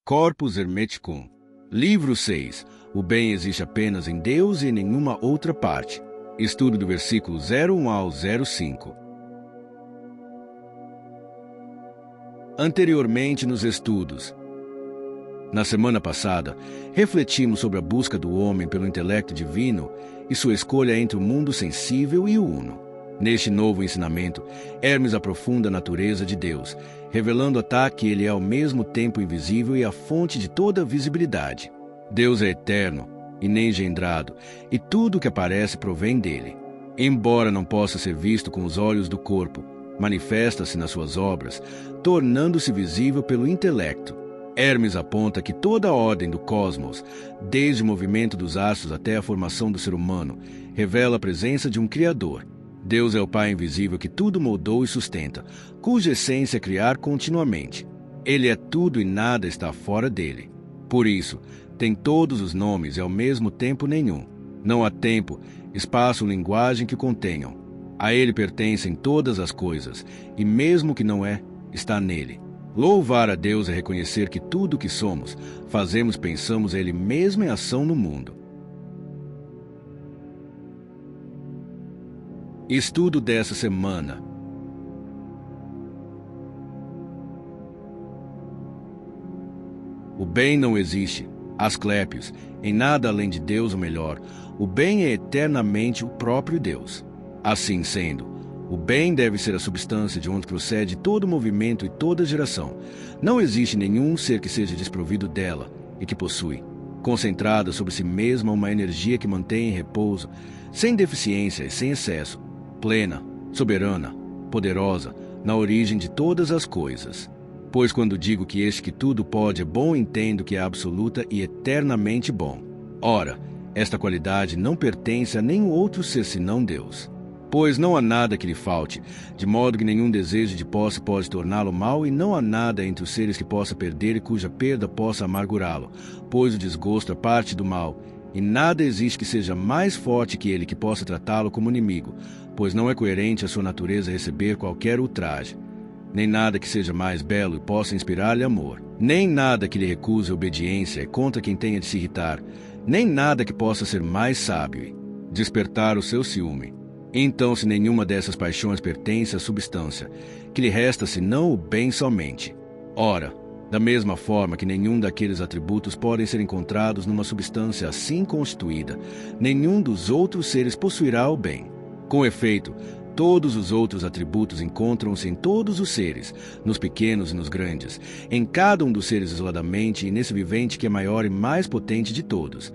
Corpus Hermeticum. Livro 6. O bem existe apenas em Deus e em nenhuma outra parte. Estudo do versículo 01 ao 05. Anteriormente nos estudos. Na semana passada, refletimos sobre a busca do homem pelo intelecto divino e sua escolha entre o mundo sensível e o uno. Neste novo ensinamento, Hermes aprofunda a natureza de Deus, revelando que ele é ao mesmo tempo invisível e a fonte de toda a visibilidade. Deus é eterno, inengendrado, e tudo o que aparece provém dele. Embora não possa ser visto com os olhos do corpo, manifesta-se nas suas obras, tornando-se visível pelo intelecto. Hermes aponta que toda a ordem do cosmos, desde o movimento dos astros até a formação do ser humano, revela a presença de um Criador. Deus é o Pai invisível que tudo moldou e sustenta, cuja essência é criar continuamente. Ele é tudo e nada está fora dele. Por isso, tem todos os nomes e ao mesmo tempo nenhum. Não há tempo, espaço ou linguagem que o contenham. A ele pertencem todas as coisas, e mesmo o que não é, está nele. Louvar a Deus é reconhecer que tudo o que somos, fazemos, pensamos ele mesmo em ação no mundo. Estudo dessa semana. O bem não existe, Asclépios, em nada além de Deus, ou melhor, o bem é eternamente o próprio Deus. Assim sendo, o bem deve ser a substância de onde procede todo movimento e toda geração. Não existe nenhum ser que seja desprovido dela e que possui, concentrada sobre si mesma, uma energia que mantém em repouso, sem deficiência e sem excesso, plena, soberana, poderosa, na origem de todas as coisas. Pois quando digo que este que tudo pode é bom, entendo que é absoluta e eternamente bom. Ora, esta qualidade não pertence a nenhum outro ser senão Deus. Pois não há nada que lhe falte, de modo que nenhum desejo de posse pode torná-lo mal, e não há nada entre os seres que possa perder e cuja perda possa amargurá-lo, pois o desgosto é parte do mal, e nada existe que seja mais forte que ele que possa tratá-lo como inimigo, pois não é coerente a sua natureza receber qualquer ultraje. Nem nada que seja mais belo e possa inspirar-lhe amor, nem nada que lhe recuse obediência e contra quem tenha de se irritar, nem nada que possa ser mais sábio e despertar o seu ciúme. Então, se nenhuma dessas paixões pertence à substância, que lhe resta senão o bem somente. Ora, da mesma forma que nenhum daqueles atributos podem ser encontrados numa substância assim constituída, nenhum dos outros seres possuirá o bem. Com efeito, todos os outros atributos encontram-se em todos os seres, nos pequenos e nos grandes, em cada um dos seres isoladamente e nesse vivente que é maior e mais potente de todos.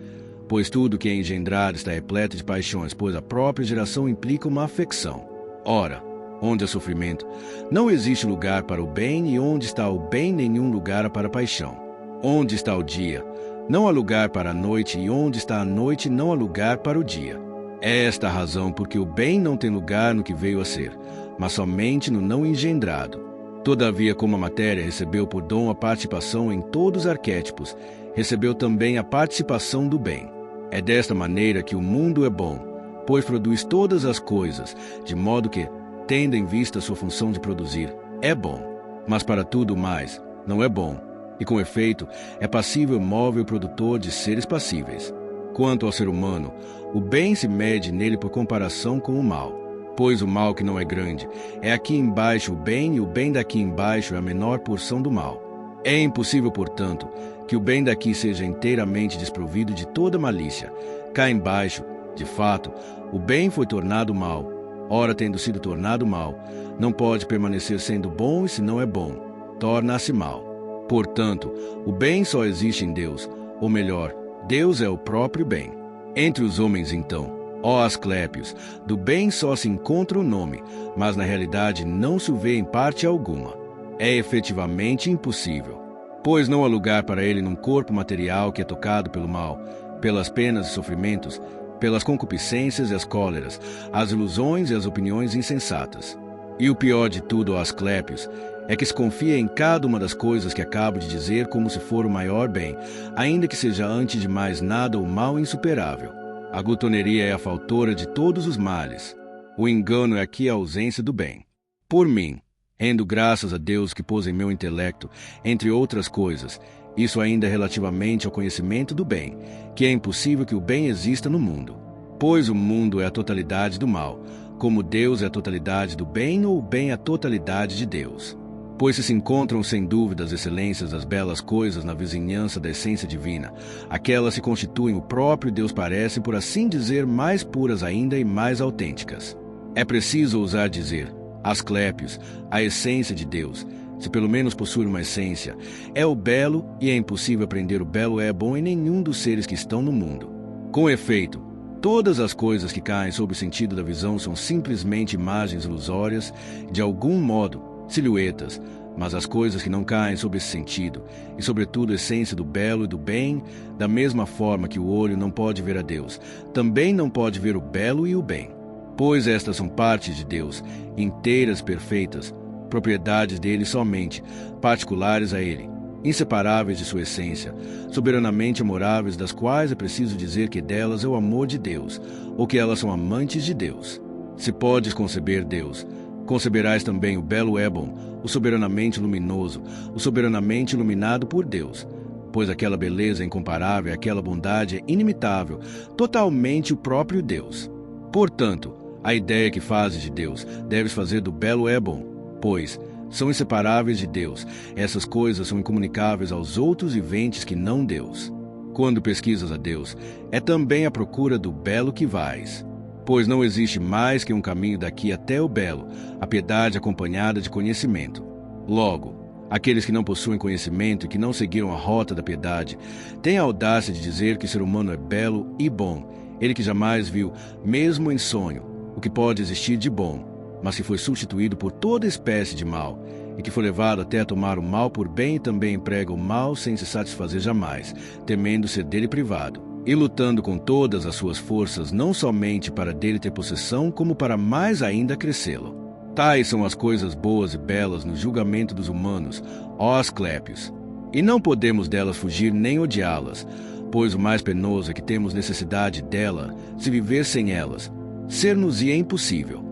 Pois tudo que é engendrado está repleto de paixões, pois a própria geração implica uma afecção. Ora, onde há sofrimento, não existe lugar para o bem, e onde está o bem, nenhum lugar para a paixão. Onde está o dia, não há lugar para a noite, e onde está a noite, não há lugar para o dia. É esta a razão porque o bem não tem lugar no que veio a ser, mas somente no não engendrado. Todavia, como a matéria recebeu por dom a participação em todos os arquétipos, recebeu também a participação do bem. É desta maneira que o mundo é bom, pois produz todas as coisas, de modo que, tendo em vista sua função de produzir, é bom. Mas para tudo mais, não é bom, e com efeito, é passível, móvel e produtor de seres passíveis. Quanto ao ser humano, o bem se mede nele por comparação com o mal. Pois o mal que não é grande, é aqui embaixo o bem, e o bem daqui embaixo é a menor porção do mal. É impossível, portanto, que o bem daqui seja inteiramente desprovido de toda malícia. Cá embaixo, de fato, o bem foi tornado mal. Ora, tendo sido tornado mal, não pode permanecer sendo bom, e se não é bom, torna-se mal. Portanto, o bem só existe em Deus, ou melhor, Deus é o próprio bem. Entre os homens, então, ó Asclépios, do bem só se encontra o nome, mas na realidade não se o vê em parte alguma. É efetivamente impossível, pois não há lugar para ele num corpo material que é tocado pelo mal, pelas penas e sofrimentos, pelas concupiscências e as cóleras, as ilusões e as opiniões insensatas. E o pior de tudo, ó Asclépios, é que se confia em cada uma das coisas que acabo de dizer como se for o maior bem, ainda que seja antes de mais nada o mal insuperável. A glutoneria é a faltora de todos os males. O engano é aqui a ausência do bem. Por mim, rendo graças a Deus que pôs em meu intelecto, entre outras coisas, Isso ainda é relativamente ao conhecimento do bem, que é impossível que o bem exista no mundo. Pois o mundo é a totalidade do mal, como Deus é a totalidade do bem ou o bem é a totalidade de Deus. Pois se encontram sem dúvida as excelências das belas coisas na vizinhança da essência divina, aquelas se constituem o próprio Deus parecem, por assim dizer, mais puras ainda e mais autênticas. É preciso ousar dizer, Asclépios, a essência de Deus, se pelo menos possui uma essência, é o belo, e é impossível aprender o belo é bom em nenhum dos seres que estão no mundo. Com efeito, todas as coisas que caem sob o sentido da visão são simplesmente imagens ilusórias, de algum modo, silhuetas, mas as coisas que não caem sob esse sentido, e sobretudo a essência do belo e do bem, da mesma forma que o olho não pode ver a Deus, também não pode ver o belo e o bem. Pois estas são partes de Deus, inteiras, perfeitas, propriedades dele somente, particulares a ele, inseparáveis de sua essência, soberanamente amoráveis, das quais é preciso dizer que delas é o amor de Deus, ou que elas são amantes de Deus. Se podes conceber Deus, conceberás também o belo ébon, o soberanamente luminoso, o soberanamente iluminado por Deus, pois aquela beleza incomparável, aquela bondade é inimitável, totalmente o próprio Deus. Portanto, a ideia que fazes de Deus, deves fazer do belo ébon, pois são inseparáveis de Deus. Essas coisas são incomunicáveis aos outros viventes que não Deus. Quando pesquisas a Deus, é também a procura do belo que vais. Pois não existe mais que um caminho daqui até o belo, a piedade acompanhada de conhecimento. Logo, aqueles que não possuem conhecimento e que não seguiram a rota da piedade, têm a audácia de dizer que o ser humano é belo e bom, ele que jamais viu, mesmo em sonho, o que pode existir de bom, mas que foi substituído por toda espécie de mal, e que foi levado até a tomar o mal por bem e também emprega o mal sem se satisfazer jamais, temendo ser dele privado, e lutando com todas as suas forças não somente para dele ter possessão, como para mais ainda crescê-lo. Tais são as coisas boas e belas no julgamento dos humanos, ó Asclépios, e não podemos delas fugir nem odiá-las, pois o mais penoso é que temos necessidade dela, se viver sem elas, ser-nos-ia impossível.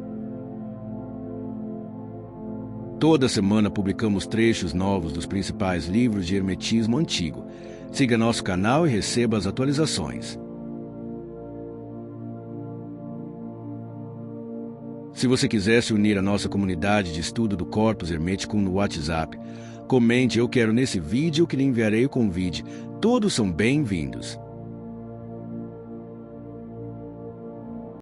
Toda semana publicamos trechos novos dos principais livros de hermetismo antigo. Siga nosso canal e receba as atualizações. Se você quiser se unir à nossa comunidade de estudo do Corpus Hermeticum no WhatsApp, comente "Eu quero" nesse vídeo que lhe enviarei o convite. Todos são bem-vindos.